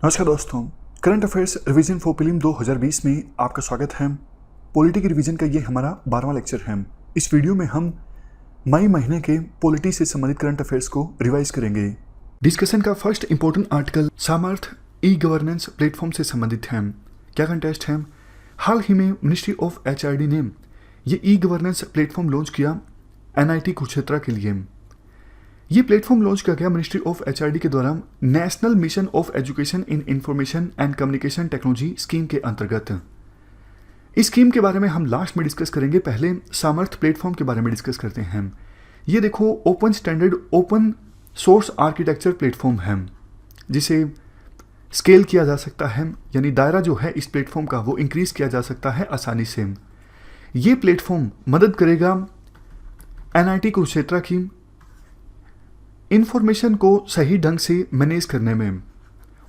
नमस्कार दोस्तों, current affairs revision for prelim 2020 में आपका स्वागत है। पॉलिटी की रिवीजन का ये हमारा 12वां लेक्चर है। इस वीडियो में हम मई महीने के पॉलिटी से संबंधित करंट अफेयर्स को रिवाइज करेंगे। डिस्कशन का फर्स्ट इंपॉर्टेंट आर्टिकल सामर्थ ई गवर्नेंस प्लेटफॉर्म से संबंधित है। क्या कंटेस्ट है? हाल ही में मिनिस्ट्री ऑफ HRD ने ये ई गवर्नेंस प्लेटफॉर्म लॉन्च किया NIT कुरुक्षेत्र के लिए। ये प्लेटफॉर्म लॉन्च किया गया मिनिस्ट्री ऑफ HRD के द्वारा national mission of education in information and communication technology scheme के अंतर्गत। इस स्कीम के बारे में हम लास्ट में डिस्कस करेंगे। पहले सामर्थ प्लेटफॉर्म के बारे में डिस्कस करते हैं। ये देखो, open standard open source architecture platform है जिसे स्केल किया जा सकता है, यानी दायरा जो है इस प्लेटफॉर्म का वो इंक्रीज किया जा सकता है आसानी से। ये प्लेटफॉर्म मदद करेगा NIT कुरुक्षेत्र की इंफॉर्मेशन को सही ढंग से मैनेज करने में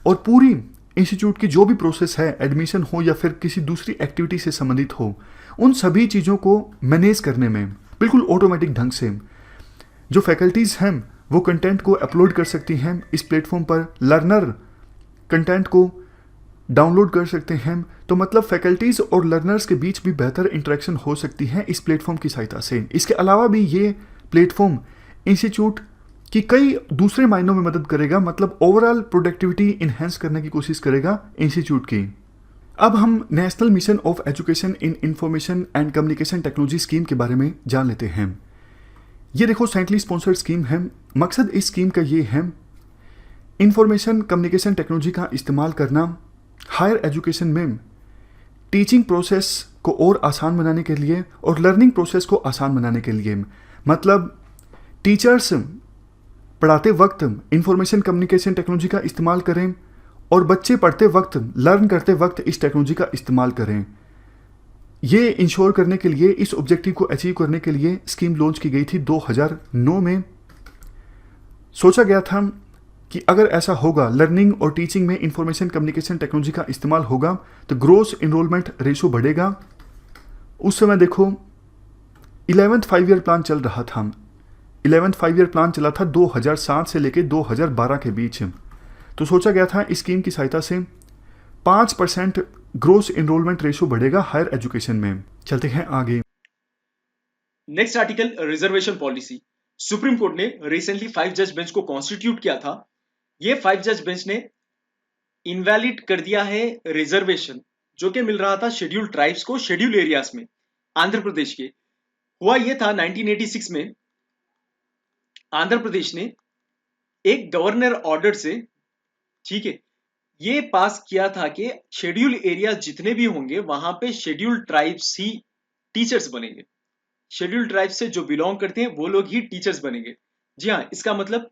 और पूरी इंस्टीट्यूट की जो भी प्रोसेस है, एडमिशन हो या फिर किसी दूसरी एक्टिविटी से संबंधित हो, उन सभी चीज़ों को मैनेज करने में बिल्कुल ऑटोमेटिक ढंग से जो फैकल्टीज़ हैं वो कंटेंट को अपलोड कर सकती हैं इस प्लेटफॉर्म पर। लर्नर कंटेंट को डाउनलोड कर सकते हैं। तो मतलब फैकल्टीज़ और लर्नर्स के बीच भी बेहतर इंटरेक्शन हो सकती है इस प्लेटफॉर्म की सहायता से। इसके अलावा भी ये प्लेटफॉर्म इंस्टीट्यूट कि कई दूसरे मायनों में मदद करेगा, मतलब ओवरऑल प्रोडक्टिविटी इन्हेंस करने की कोशिश करेगा इंस्टीट्यूट की। अब हम national mission of education in information and communication technology scheme के बारे में जान लेते हैं। ये देखो, सेंट्रली स्पॉन्सर्ड स्कीम है। मकसद इस स्कीम का ये है इंफॉर्मेशन कम्युनिकेशन टेक्नोलॉजी का इस्तेमाल करना हायर एजुकेशन में टीचिंग प्रोसेस को और आसान बनाने के लिए और लर्निंग प्रोसेस को आसान बनाने के लिए। मतलब टीचर्स पढ़ाते वक्त इंफॉर्मेशन कम्युनिकेशन टेक्नोलॉजी का इस्तेमाल करें और बच्चे पढ़ते वक्त, लर्न करते वक्त इस टेक्नोलॉजी का इस्तेमाल करें। ये इंश्योर करने के लिए, इस ऑब्जेक्टिव को अचीव करने के लिए स्कीम लॉन्च की गई थी 2009 में। सोचा गया था कि अगर ऐसा होगा, लर्निंग और टीचिंग में इंफॉर्मेशन कम्युनिकेशन टेक्नोलॉजी का इस्तेमाल होगा तो ग्रोस इनरोलमेंट रेशो बढ़ेगा। उस समय देखो 11th 5 ईयर प्लान चल रहा था। 11th 5 ईयर प्लान चला था 2007 से लेकर 2012 के बीच। तो सोचा गया था इस स्कीम की सहायता से 5% ग्रोस इनरोलमेंट रेशो बढ़ेगा हायर एजुकेशन में। चलते हैं आगे। Next article, reservation policy. Supreme court ने रिसेंटली 5 जज बेंच को कॉन्स्टिट्यूट किया था। ये 5 जज बेंच ने इनवैलिड कर दिया है रिजर्वेशन जो कि मिल रहा था शेड्यूल ट्राइब्स को शेड्यूल एरियाज में आंध्र प्रदेश के। हुआ ये था 1986 में आंध्र प्रदेश ने एक गवर्नर ऑर्डर से, ठीक है, ये पास किया था कि शेड्यूल एरिया जितने भी होंगे वहां पे शेड्यूल ट्राइब्स ही टीचर्स बनेंगे। शेड्यूल ट्राइब्स से जो बिलोंग करते हैं वो लोग ही टीचर्स बनेंगे। जी हाँ, इसका मतलब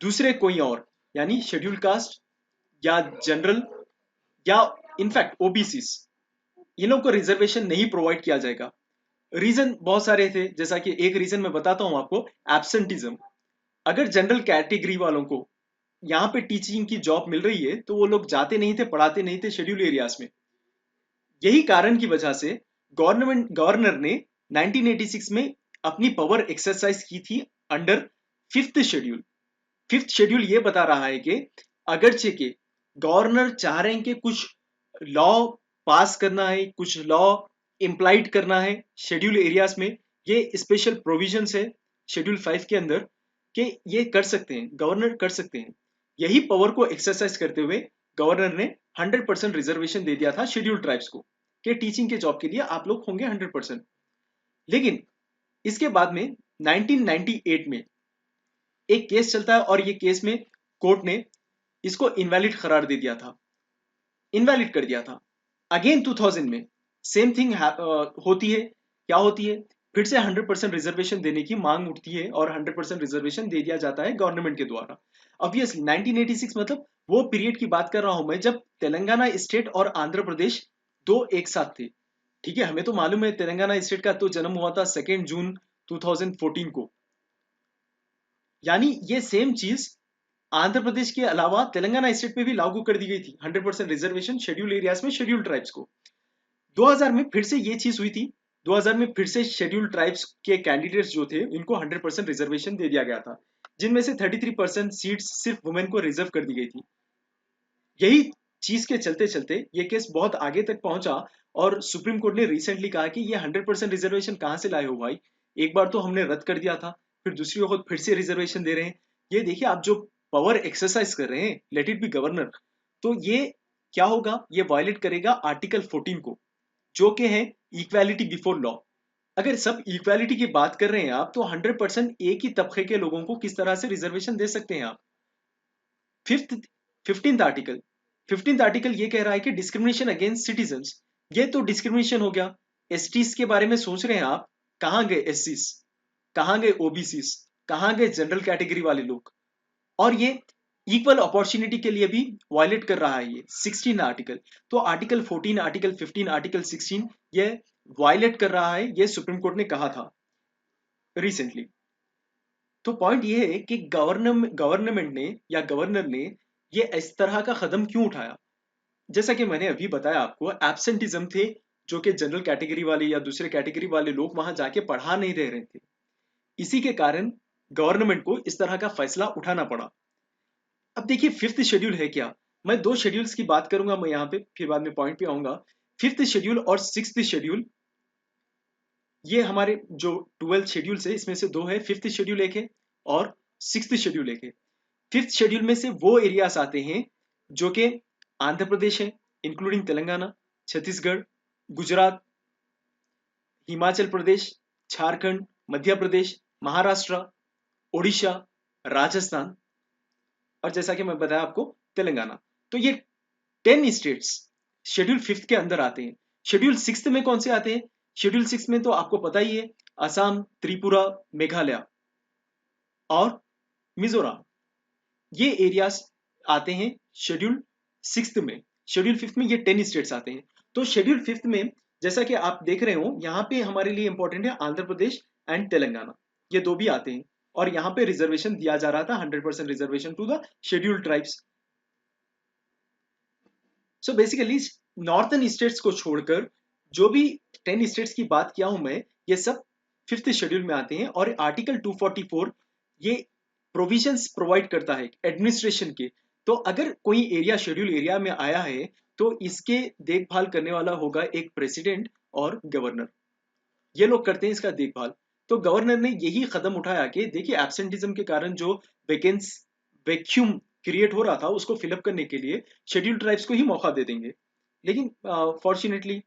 दूसरे कोई और, यानी शेड्यूल कास्ट या जनरल या इनफैक्ट ओबीसी, इन लोग को रिजर्वेशन नहीं प्रोवाइड किया जाएगा। रीजन बहुत सारे थे, जैसा कि एक रीजन मैं बताता हूं आपको, एब्सेंटिज्म। अगर जनरल कैटेगरी वालों को यहाँ पे टीचिंग की जॉब मिल रही है तो वो लोग जाते नहीं थे, पढ़ाते नहीं थे शेड्यूल एरियाज में। यही कारण की वजह से गवर्नर ने 1986 में अपनी पावर एक्सरसाइज की थी under 5th schedule. 5th schedule ये बता रहा है कि अगरचे के गवर्नर चाह रहे हैं कि कुछ लॉ पास करना है, कुछ लॉ इम्प्लाइड करना है शेड्यूल एरियाज में, ये स्पेशल प्रोविजंस है शेड्यूल 5 के अंदर कि ये कर सकते हैं, गवर्नर कर सकते हैं। यही पावर को एक्सरसाइज करते हुए गवर्नर ने 100% रिजर्वेशन दे दिया था शेड्यूल ट्राइब्स को कि टीचिंग के जॉब के लिए आप लोग होंगे 100%। लेकिन इसके बाद में 1998 में एक केस चलता है और ये केस में कोर्ट ने इसको इनवैलिड करार दे दिया था, इनवैलिड कर दिया था। अगेन 2000 में सेम थिंग होती है। क्या होती है? फिर से 100% रिजर्वेशन देने की मांग उठती है और 100% रिजर्वेशन दे दिया जाता है गवर्नमेंट के द्वारा। ऑब्वियसली 1986 मतलब वो पीरियड की बात कर रहा हूं मैं जब तेलंगाना स्टेट और आंध्र प्रदेश दो एक साथ थे। ठीक है, हमें तो मालूम है तेलंगाना स्टेट का तो जन्म हुआ था 2 जून 2014 को। यानी ये सेम चीज आंध्र प्रदेश के अलावा तेलंगाना स्टेट में भी लागू कर दी गई थी, 100% रिजर्वेशन शेड्यूल एरियाज में शेड्यूल ट्राइब्स को। 2000 में फिर से ये चीज हुई थी। 2000 में फिर से शेड्यूल ट्राइब्स के कैंडिडेट्स जो थे इनको 100% रिजर्वेशन दे दिया गया था, जिनमें से 33% सीट्स सिर्फ वुमेन को रिजर्व कर दी गई थी। यही चीज के चलते चलते ये केस बहुत आगे तक पहुंचा और सुप्रीम कोर्ट ने रिसेंटली कहा कि ये 100% रिजर्वेशन कहाँ से लाए हो भाई, एक बार तो हमने रद्द कर दिया था, फिर दूसरी वक्त फिर से रिजर्वेशन दे रहे हैं। ये देखिए आप जो पावर एक्सरसाइज कर रहे हैं, लेट इट बी गवर्नर, तो ये क्या होगा, ये वायलेट करेगा आर्टिकल 14 को, जो कि है इक्वालिटी बिफोर लॉ। अगर सब इक्वालिटी की बात कर रहे हैं आप, तो 100% एक ही तबके के लोगों को किस तरह से रिजर्वेशन दे सकते हैं आप। Fifth 15th article 15th article ये कह रहा है कि डिस्क्रिमिनेशन अगेंस्ट सिटीजन्स, ये तो डिस्क्रिमिनेशन हो गया। एसटीज के बारे में सोच रहे हैं आप, कहाँ गए एससीस, कहाँ गए ओबीसीस, कहाँ गए जनरल कैटेगरी वाले लोग। और ये इक्वल अपॉर्चुनिटी के लिए भी वायलेट कर रहा है ये 16 आर्टिकल। तो आर्टिकल 14, आर्टिकल 15, आर्टिकल 16 ये वायलेट कर रहा है, ये सुप्रीम कोर्ट ने कहा था रिसेंटली। तो पॉइंट ये है कि गवर्नमेंट ने या गवर्नर ने ये इस तरह का कदम क्यों उठाया। जैसा कि मैंने अभी बताया आपको, एब्सेंटिज्म थे, जो कि जनरल कैटेगरी वाले या दूसरे कैटेगरी वाले लोग वहां जाके पढ़ा नहीं दे रहे थे। इसी के कारण गवर्नमेंट को इस तरह का फैसला उठाना पड़ा। अब देखिए फिफ्थ शेड्यूल है क्या। मैं दो शेड्यूल्स की बात करूंगा मैं यहाँ पे, फिर बाद में पॉइंट पे आऊंगा। फिफ्थ शेड्यूल और सिक्स्थ शेड्यूल, ये हमारे जो 12 शेड्यूल्स है इसमें से दो है, फिफ्थ शेड्यूल एक है और सिक्स्थ शेड्यूल एक है। फिफ्थ शेड्यूल में से वो एरियाज आते हैं जो कि आंध्र प्रदेश है, इंक्लूडिंग तेलंगाना, छत्तीसगढ़, गुजरात, हिमाचल प्रदेश, झारखंड, मध्य प्रदेश, महाराष्ट्र, ओडिशा, राजस्थान, और जैसा कि मैं बताया आपको तेलंगाना। तो ये 10 स्टेट्स शेड्यूल फिफ्थ के अंदर आते हैं। शेड्यूल सिक्स्थ में कौन से आते हैं? शेड्यूल सिक्स में तो आपको पता ही है, असम, त्रिपुरा, मेघालय और मिजोरम, ये एरियाज आते हैं शेड्यूल सिक्स्थ में। शेड्यूल फिफ्थ में ये 10 स्टेट्स आते हैं। तो शेड्यूल फिफ्थ में जैसा कि आप देख रहे हो, यहाँ पे हमारे लिए इंपॉर्टेंट है आंध्र प्रदेश एंड तेलंगाना, ये दो भी आते हैं। और यहाँ पे रिजर्वेशन दिया जा रहा था, 100% reservation to the schedule tribes. So basically northern states को छोड़कर जो भी 10 स्टेट्स की बात किया हूं मैं, ये सब फिफ्थ शेड्यूल में आते हैं। और आर्टिकल 244 ये प्रोविजंस प्रोवाइड करता है एडमिनिस्ट्रेशन के। तो अगर कोई एरिया शेड्यूल एरिया में आया है, तो इसके देखभाल करने वाला होगा एक प्रेसिडेंट और गवर्नर, ये लोग करते हैं इसका देखभाल। तो गवर्नर ने यही कदम उठाया कि देखिए एब्सेंटिज्म के कारण जो वैकेंस वैक्यूम क्रिएट हो रहा था, उसको फिलअप करने के लिए शेड्यूल ट्राइब्स को ही मौका दे देंगे। लेकिन फॉर्चुनेटली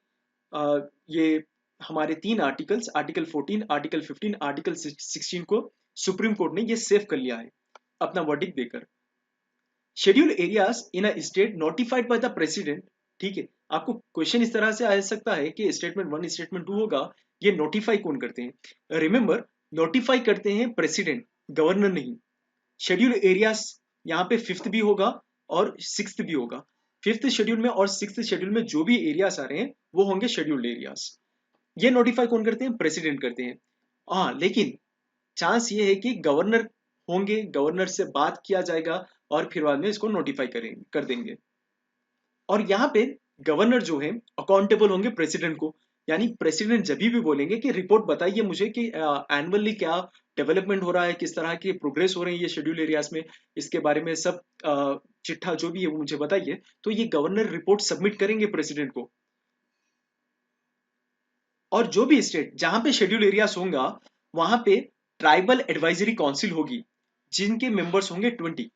ये हमारे तीन आर्टिकल्स, आर्टिकल 14, आर्टिकल 15, आर्टिकल 16 को सुप्रीम कोर्ट ने ये सेव कर लिया है अपना वर्डिक्ट देकर। Schedule areas in a state notified by the president, ठीक है। आपको क्वेश्चन इस तरह से आ सकता है कि स्टेटमेंट 1 स्टेटमेंट 2 होगा, ये नोटिफाई कौन करते हैं? रिमेंबर, नोटिफाई करते हैं प्रेसिडेंट, गवर्नर नहीं। शेड्यूल एरियाज यहाँ पे फिफ्थ भी होगा और सिक्स्थ भी होगा। फिफ्थ शेड्यूल में और सिक्स्थ शेड्यूल में जो भी एरियाज आ रहे हैं वो होंगे शेड्यूल्ड एरियाज। ये नोटिफाई कौन करते हैं? प्रेसिडेंट करते हैं। हाँ, लेकिन चांस ये है कि गवर्नर होंगे, गवर्नर से बात किया जाएगा और फिर बाद में इसको नोटिफाई कर देंगे। और यहाँ पे गवर्नर जो है अकाउंटेबल होंगे प्रेसिडेंट को। यानी प्रेसिडेंट जब भी बोलेंगे कि रिपोर्ट बताइए मुझे कि एनुअली क्या डेवलपमेंट हो रहा है, किस तरह की प्रोग्रेस हो रही है ये शेड्यूल एरियाज में, इसके बारे में सब चिट्ठा जो भी है वो मुझे बताइए। तो ये गवर्नर रिपोर्ट सबमिट करेंगे प्रेसिडेंट को। और जो भी स्टेट जहां पे शेड्यूल एरियाज होगा, वहां पे ट्राइबल एडवाइजरी काउंसिल होगी, जिनके मेंबर्स होंगे 20।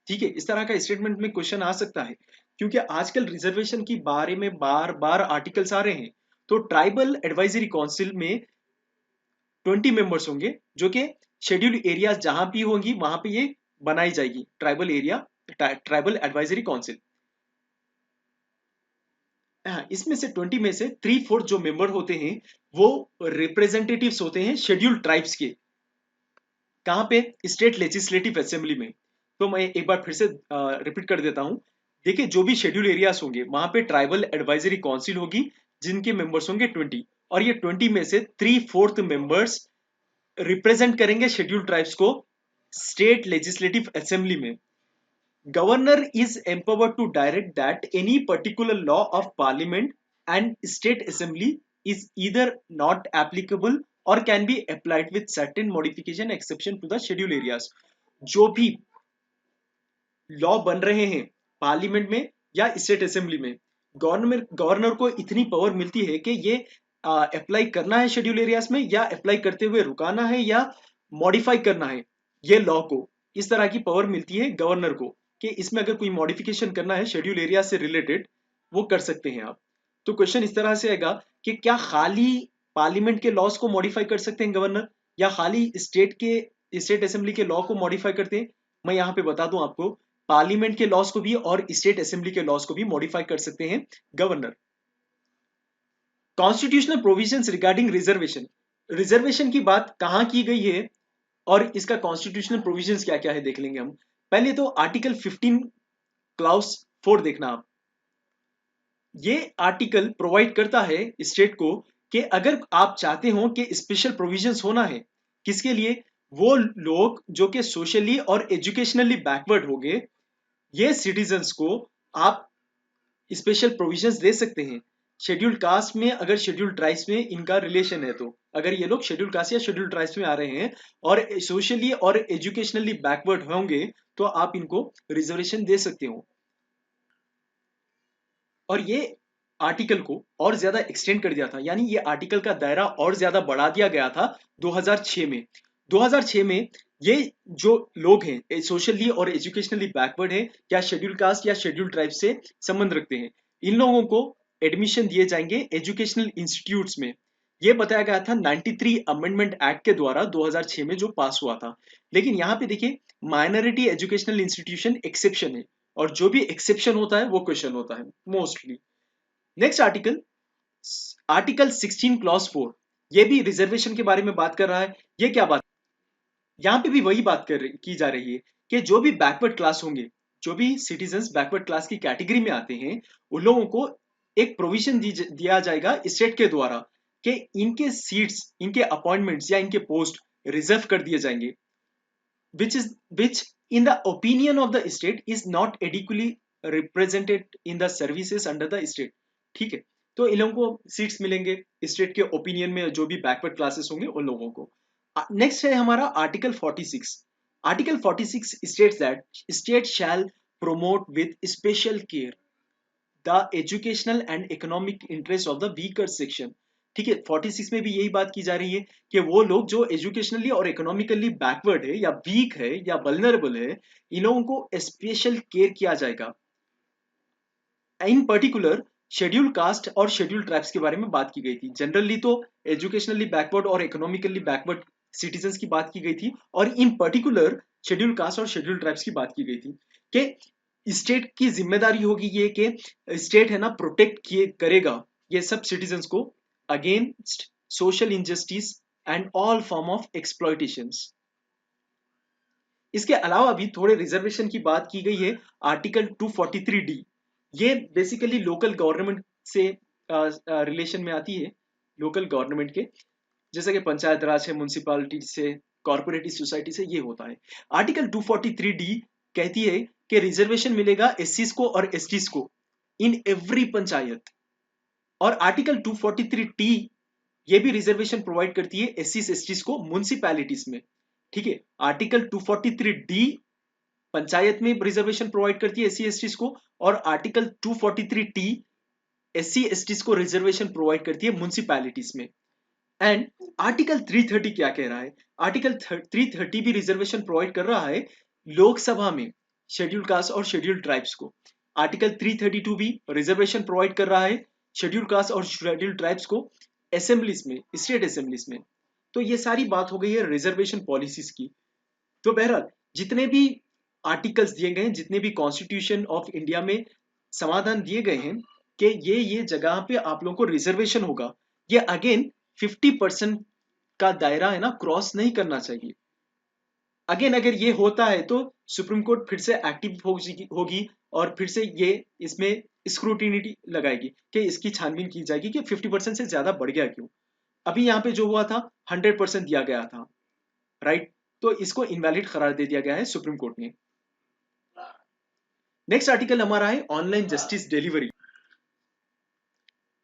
ठीक है, इस तरह का स्टेटमेंट में क्वेश्चन आ सकता है, क्योंकि आजकल रिजर्वेशन की बारे में बार बार आर्टिकल्स आ रहे हैं। तो ट्राइबल एडवाइजरी काउंसिल में 20 मेंबर्स होंगे, जो कि शेड्यूल एरियाज जहां भी होंगी वहां पे ये बनाई जाएगी ट्राइबल एडवाइजरी काउंसिल। हाँ, इसमें से 20 में से 3/4 जो मेंबर होते हैं वो रिप्रेजेंटेटिव्स होते हैं शेड्यूल ट्राइब्स के। कहाँ पे? स्टेट लेजिस्लेटिव असेंबली में। तो मैं एक बार फिर से रिपीट कर देता हूँ। देखिए जो भी शेड्यूल एरियाज होंगे वहां पे ट्राइबल एडवाइजरी काउंसिल होगी, जिनके मेंबर्स होंगे 20। और ये 20 में से 3/4 मेंबर्स रिप्रेजेंट करेंगे शेड्यूल ट्राइब्स को स्टेट लेजिस्लेटिव असेंबली में। Governor is empowered to direct that any particular law of parliament and state assembly is either not applicable or can be applied with certain modification exception to the schedule areas। जो भी law बन रहे हैं parliament में या state assembly में governor को इतनी पावर मिलती है कि ये अप्लाई करना है शेड्यूल एरियाज में, या अप्लाई करते हुए रुकाना है, या मॉडिफाई करना है ये लॉ को। इस तरह की पावर मिलती है गवर्नर को कि इसमें अगर कोई मॉडिफिकेशन करना है शेड्यूल एरिया से रिलेटेड, वो कर सकते हैं आप। तो क्वेश्चन इस तरह से आएगा कि क्या खाली पार्लियामेंट के लॉज को मॉडिफाई कर सकते हैं गवर्नर, या खाली स्टेट असेंबली के लॉ को मॉडिफाई करते हैं? मैं यहाँ पे बता दूं आपको, पार्लियामेंट के लॉज को भी और स्टेट असेंबली के लॉज को भी मॉडिफाई कर सकते हैं governor. Constitutional provisions regarding reservation, reservation की बात कहां की गई है और इसका कॉन्स्टिट्यूशनल प्रोविजंस क्या क्या है देख लेंगे हम। पहले तो आर्टिकल 15 क्लाउज 4 देखना आप। ये आर्टिकल प्रोवाइड करता है स्टेट को कि अगर आप चाहते हो कि स्पेशल प्रोविजंस होना है, किसके लिए? वो लोग जो कि सोशली और एजुकेशनली बैकवर्ड हो गए, ये सिटीजन्स को आप स्पेशल प्रोविजंस दे सकते हैं। शेड्यूल्ड कास्ट में अगर शेड्यूल्ड ट्राइब्स में इनका रिलेशन है, तो अगर ये लोग शेड्यूल्ड कास्ट या शेड्यूल्ड ट्राइब्स में आ रहे हैं और सोशली और एजुकेशनली बैकवर्ड होंगे, तो आप इनको रिजर्वेशन दे सकते हो। और ये आर्टिकल को और ज्यादा एक्सटेंड कर दिया था, यानी ये आर्टिकल का दायरा और ज्यादा बढ़ा दिया गया था 2006 में। 2006 में ये जो लोग हैं सोशली और एजुकेशनली बैकवर्ड हैं, या शेड्यूल कास्ट या शेड्यूल ट्राइब से संबंध रखते हैं, इन लोगों को एडमिशन दिए जाएंगे एजुकेशनल इंस्टीट्यूट्स में। ये बताया गया था 93 अमेंडमेंट एक्ट के द्वारा 2006 में जो पास हुआ था। लेकिन यहाँ पे देखिए, माइनॉरिटी एजुकेशनल इंस्टीट्यूशन एक्सेप्शन है, और जो भी एक्सेप्शन होता है वो क्वेश्चन होता है mostly. Next article, article 16 clause 4, ये भी रिजर्वेशन के बारे में बात कर रहा है। ये क्या बात, यहाँ पे भी वही बात की जा रही है कि जो भी बैकवर्ड क्लास होंगे, जो भी सिटीजन्स बैकवर्ड क्लास की कैटेगरी में आते हैं, उन लोगों को एक प्रोविजन दिया जाएगा स्टेट के द्वारा कि इनके सीट्स, इनके अपॉइंटमेंट्स या इनके पोस्ट रिजर्व कर दिए जाएंगे, which in the opinion of the state is not adequately represented in the services under the state। ठीक है, तो इन लोगों को सीट्स मिलेंगे स्टेट के ओपिनियन में, जो भी बैकवर्ड क्लासेस होंगे उन लोगों को। नेक्स्ट है हमारा article 46। Article 46 states that state shall promote with special care the educational and economic interest of the weaker section। ठीक है, 46 में भी यही बात की जा रही है कि वो लोग जो एजुकेशनली और इकोनॉमिकली बैकवर्ड है या वीक है या वल्नरेबल है, इन लोगों को स्पेशल केयर किया जाएगा। इन पर्टिकुलर शेड्यूल कास्ट और शेड्यूल ट्राइब्स के बारे में बात की गई थी। जनरली तो एजुकेशनली बैकवर्ड और इकोनॉमिकली बैकवर्ड सिटीजन्स की बात की गई थी, और इन पर्टिकुलर शेड्यूल कास्ट और शेड्यूल ट्राइब्स की बात की गई थी कि स्टेट की जिम्मेदारी होगी ये कि स्टेट है ना प्रोटेक्ट किए करेगा ये सब सिटीजन्स को against social injustice and all form of exploitations. इसके अलावा भी थोड़े रिजर्वेशन की बात की गई है आर्टिकल 243D। ये बेसिकली लोकल गवर्नमेंट से रिलेशन में आती है, लोकल गवर्नमेंट के, जैसे कि पंचायत राज है, म्यूनसिपालिटी से, कॉर्पोरेटिव सोसाइटी से, ये होता है। आर्टिकल 243D कहती है कि रिजर्वेशन मिलेगा एससीज को और एसटीज को इन एवरी पंचायत। और आर्टिकल 243T ये भी रिजर्वेशन प्रोवाइड करती है एससीज एसटीज को म्यूनसिपैलिटीज में। ठीक है, आर्टिकल 243D पंचायत में रिजर्वेशन प्रोवाइड करती है एससी एसटीज को, और आर्टिकल 243T एससी एसटीज को रिजर्वेशन प्रोवाइड करती है म्यूनसिपैलिटीज में। एंड आर्टिकल 330 क्या कह रहा है? आर्टिकल 330 भी रिजर्वेशन प्रोवाइड कर रहा है लोकसभा में शेड्यूल कास्ट और शेड्यूल ट्राइब्स को। आर्टिकल 332 भी रिजर्वेशन प्रोवाइड कर रहा है शेड्यूल कास्ट और शेड्यूल ट्राइब्स को असेंबलीज में, स्टेट असेंबलीज में। तो ये सारी बात हो गई है रिजर्वेशन पॉलिसीज की। तो बहरहाल जितने भी आर्टिकल्स दिए गए हैं, जितने भी कॉन्स्टिट्यूशन ऑफ इंडिया में समाधान दिए गए हैं कि ये जगह पे आप लोगों को रिजर्वेशन होगा, ये अगेन 50% का दायरा है ना क्रॉस नहीं करना चाहिए। अगेन अगर ये होता है तो सुप्रीम कोर्ट फिर से एक्टिव होगी और फिर से ये इसमें स्क्रूटिनिटी लगाएगी कि इसकी छानबीन की जाएगी कि 50% से ज्यादा बढ़ गया क्यों। अभी यहाँ पे जो हुआ था 100% दिया गया था, राइट? तो इसको इनवैलिड करार दे दिया गया है सुप्रीम कोर्ट ने। नेक्स्ट आर्टिकल हमारा है ऑनलाइन जस्टिस डिलीवरी।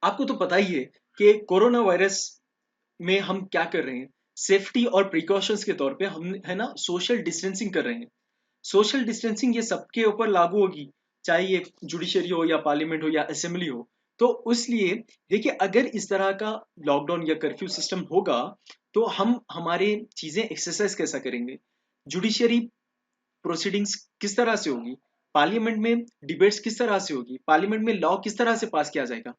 आपको तो पता ही है कि कोरोना वायरस में हम क्या कर रहे हैं, सेफ्टी और प्रिकॉशंस के तौर पे हम है ना सोशल डिस्टेंसिंग कर रहे हैं। सोशल डिस्टेंसिंग ये सबके ऊपर लागू होगी, चाहे ये जुडिशरी हो या पार्लियामेंट हो या असेंबली हो। तो उसलिए देखिए, अगर इस तरह का लॉकडाउन या कर्फ्यू सिस्टम होगा तो हम हमारे चीजें एक्सरसाइज कैसा करेंगे? जुडिशरी प्रोसीडिंग्स किस तरह से होगी? पार्लियामेंट में डिबेट्स किस तरह से होगी? पार्लियामेंट में लॉ किस तरह से पास किया जाएगा?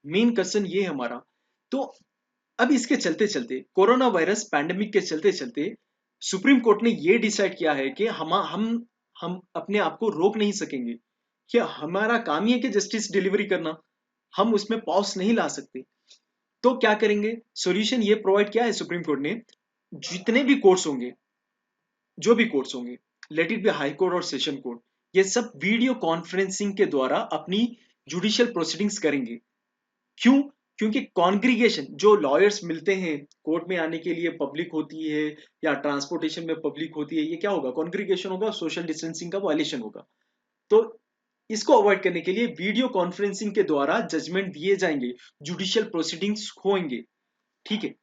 मेन क्वेश्चन ये है हमारा। तो अब इसके चलते चलते, कोरोना वायरस पैंडेमिक के चलते चलते, सुप्रीम कोर्ट ने ये डिसाइड किया है कि हम अपने आप को रोक नहीं सकेंगे, कि हमारा काम ही है कि जस्टिस डिलीवरी करना, हम उसमें पॉज नहीं ला सकते। तो क्या करेंगे? सॉल्यूशन ये प्रोवाइड किया है सुप्रीम कोर्ट ने, जितने भी कोर्ट्स होंगे, जो भी कोर्ट्स होंगे, let it be high court और सेशन कोर्ट, ये सब वीडियो कॉन्फ्रेंसिंग के द्वारा अपनी जुडिशियल प्रोसीडिंग्स करेंगे। क्यों? क्योंकि कॉन्ग्रीगेशन, जो लॉयर्स मिलते हैं कोर्ट में आने के लिए, पब्लिक होती है या ट्रांसपोर्टेशन में पब्लिक होती है, ये क्या होगा? कॉन्ग्रीगेशन होगा, सोशल डिस्टेंसिंग का वायलेशन होगा। तो इसको अवॉइड करने के लिए वीडियो कॉन्फ्रेंसिंग के द्वारा जजमेंट दिए जाएंगे, जुडिशियल प्रोसीडिंग्स होंगे। ठीक है।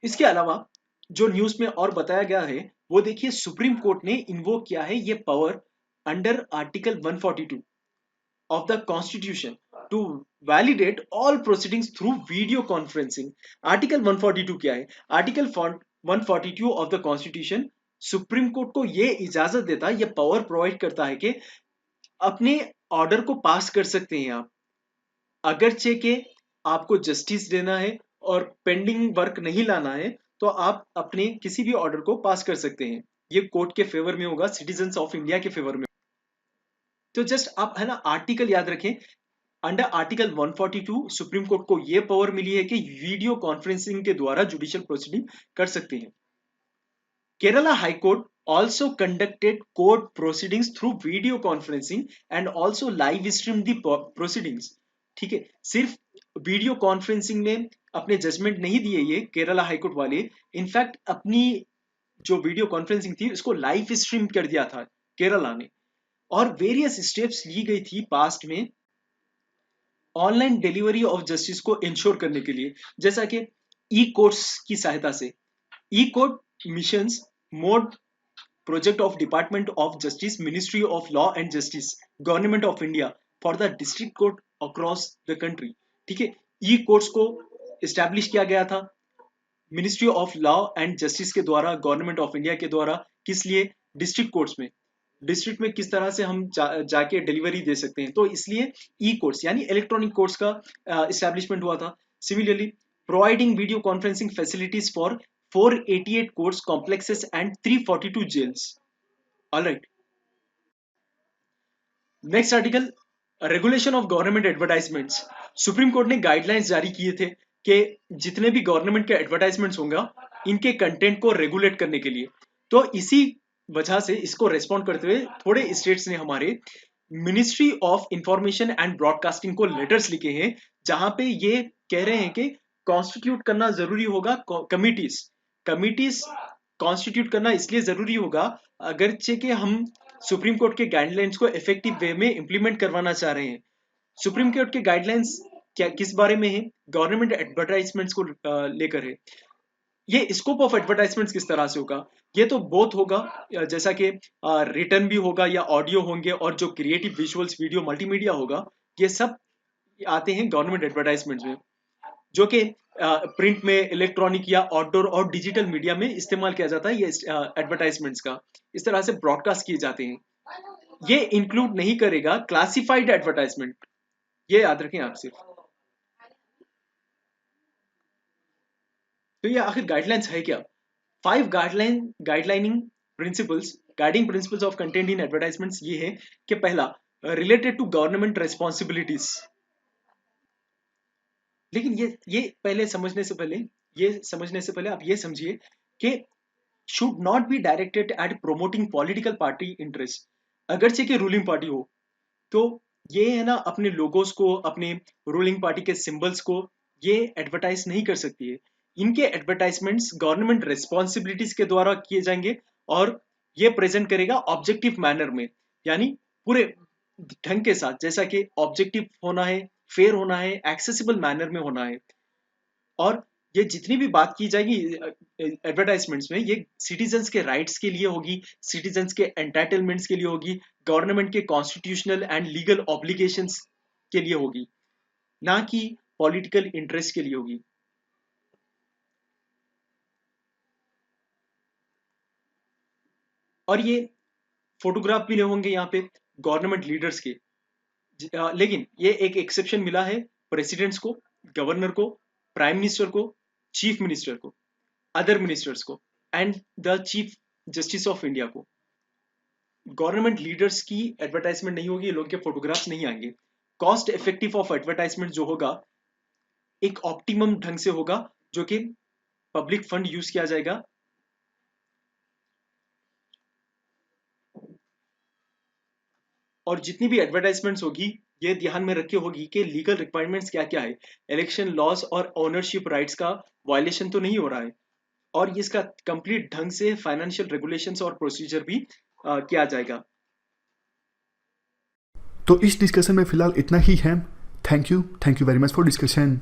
इसके अलावा जो न्यूज में और बताया गया है, वो देखिए, सुप्रीम कोर्ट ने इन्वोक किया है ये power under article 142 of the constitution to validate all proceedings through video conferencing। Article 142 क्या है? Article 142 of the constitution supreme court को ये इजाजत देता है, ये पावर प्रोवाइड करता है कि अपने ऑर्डर को पास कर सकते हैं आप, अगरचे के आपको जस्टिस देना है और पेंडिंग वर्क नहीं लाना है, तो आप अपने किसी भी ऑर्डर को पास कर सकते हैं। ये कोर्ट के फेवर में होगा, सिटीजन्स ऑफ इंडिया के फेवर में। तो जस्ट आप है ना आर्टिकल याद रखें, अंडर आर्टिकल 142 सुप्रीम कोर्ट को यह पावर मिली है कि वीडियो कॉन्फ्रेंसिंग के द्वारा जुडिशियल प्रोसीडिंग कर सकते हैं। Kerala high court also conducted court proceedings through video conferencing and also live streamed the proceedings। ठीक है, सिर्फ वीडियो कॉन्फ्रेंसिंग में अपने जजमेंट नहीं दिए ये केरला हाईकोर्ट वाले, इनफैक्ट अपनी जो वीडियो कॉन्फ्रेंसिंग थी उसको लाइव स्ट्रीम कर दिया था केरला ने। और वेरियस स्टेप्स ली गई थी पास्ट में ऑनलाइन डिलीवरी ऑफ जस्टिस को इंश्योर करने के लिए, जैसा कि ई कोर्ट्स की सहायता से। E court missions mode project of department of justice, ministry of law and justice, government of India for the district court across the country. ठीक है, ई कोर्ट्स को इस्टेब्लिश किया गया था ministry of law and justice के द्वारा, government of India के द्वारा। किस लिए? डिस्ट्रिक्ट कोर्ट्स में, डिस्ट्रिक्ट में किस तरह से हम जाके डिलीवरी दे सकते हैं, तो इसलिए ई कोर्ट्स यानी इलेक्ट्रॉनिक कोर्ट्स का इस्टेब्लिशमेंट हुआ था। Similarly providing video conferencing facilities for 488 courts complexes and 342 jails. Alright, next article, regulation of government advertisements. Supreme court ने गाइडलाइंस जारी किए थे कि जितने भी गवर्नमेंट के एडवर्टाइजमेंट्स होंगे इनके कंटेंट को रेगुलेट करने के लिए। तो इसी वजह से इसको रेस्पॉन्ड करते हुए थोड़े स्टेट्स ने हमारे ministry of information and broadcasting को लेटर्स लिखे हैं, जहां पे ये कह रहे हैं कि कॉन्स्टिट्यूट करना जरूरी होगा कमिटीज। कमिटीज कॉन्स्टिट्यूट करना इसलिए जरूरी होगा अगरचे कि हम सुप्रीम कोर्ट के गाइडलाइंस को इफेक्टिव वे में इंप्लीमेंट करवाना चाह रहे हैं। सुप्रीम कोर्ट के गाइडलाइंस क्या किस बारे में है? गवर्नमेंट एडवर्टाइजमेंट्स को लेकर है। ये स्कोप ऑफ एडवर्टाइजमेंट्स किस तरह से होगा? ये तो बहुत होगा, जैसा कि रिटर्न भी होगा या ऑडियो होंगे, और जो क्रिएटिव विजुअल्स, वीडियो, मल्टीमीडिया होगा, ये सब आते हैं गवर्नमेंट एडवर्टाइजमेंट्स में, जो कि प्रिंट में, इलेक्ट्रॉनिक या आउटडोर और डिजिटल मीडिया में इस्तेमाल किया जाता है। ये एडवर्टाइजमेंट्स का इस तरह से ब्रॉडकास्ट किए जाते हैं। ये इंक्लूड नहीं करेगा क्लासिफाइड एडवर्टाइजमेंट, ये याद रखें आप सिर्फ। तो ये आखिर गाइडलाइंस है क्या? 5 guidelining principles, guiding principles of content in advertisements ये है कि पहला, रिलेटेड टू गवर्नमेंट रेस्पॉन्सिबिलिटीज। लेकिन ये पहले समझने से पहले आप ये समझिए कि should not be directed eight promoting political party interest. अगरचे कि रूलिंग पार्टी हो, तो ये है ना अपने लोगोस को, अपने रूलिंग पार्टी के सिंबल्स को ये एडवर्टाइज नहीं कर सकती है। इनके एडवर्टाइजमेंट्स गवर्नमेंट रेस्पॉन्सिबिलिटीज के द्वारा किए जाएंगे, और ये प्रेजेंट करेगा ऑब्जेक्टिव मैनर में, यानी पूरे ढंग के साथ, जैसा कि ऑब्जेक्टिव होना है, फेयर होना है, एक्सेसिबल मैनर में होना है। और ये जितनी भी बात की जाएगी एडवर्टाइजमेंट्स में, ये सिटीजन्स के राइट्स के लिए होगी, सिटीजन्स के एंटाइटलमेंट्स के लिए होगी, गवर्नमेंट के कॉन्स्टिट्यूशनल एंड लीगल ऑब्लिगेशंस के लिए होगी, ना कि पॉलिटिकल इंटरेस्ट के लिए होगी। और ये फोटोग्राफ भी नहीं होंगे यहाँ पे गवर्नमेंट लीडर्स के, लेकिन ये एक एक्सेप्शन मिला है प्रेसिडेंट्स को, गवर्नर को, प्राइम मिनिस्टर को, चीफ मिनिस्टर को, अदर मिनिस्टर्स को and the chief justice of India को। गवर्नमेंट लीडर्स की एडवर्टाइजमेंट नहीं होगी, लोगों के फोटोग्राफ्स नहीं आएंगे। कॉस्ट इफेक्टिव ऑफ एडवर्टाइजमेंट जो होगा एक ऑप्टिमम ढंग से होगा, जो कि पब्लिक फंड यूज किया जाएगा। और जितनी भी एडवर्टाइजमेंट्स होगी ये ध्यान में रखे होगी कि लीगल रिक्वायरमेंट्स क्या क्या है, इलेक्शन लॉज और ओनरशिप राइट्स का वायलेशन तो नहीं हो रहा है, और इसका कंप्लीट ढंग से फाइनेंशियल रेगुलेशंस और प्रोसीजर भी किया जाएगा। तो इस डिस्कशन में फिलहाल इतना ही है। Thank you very much for discussion.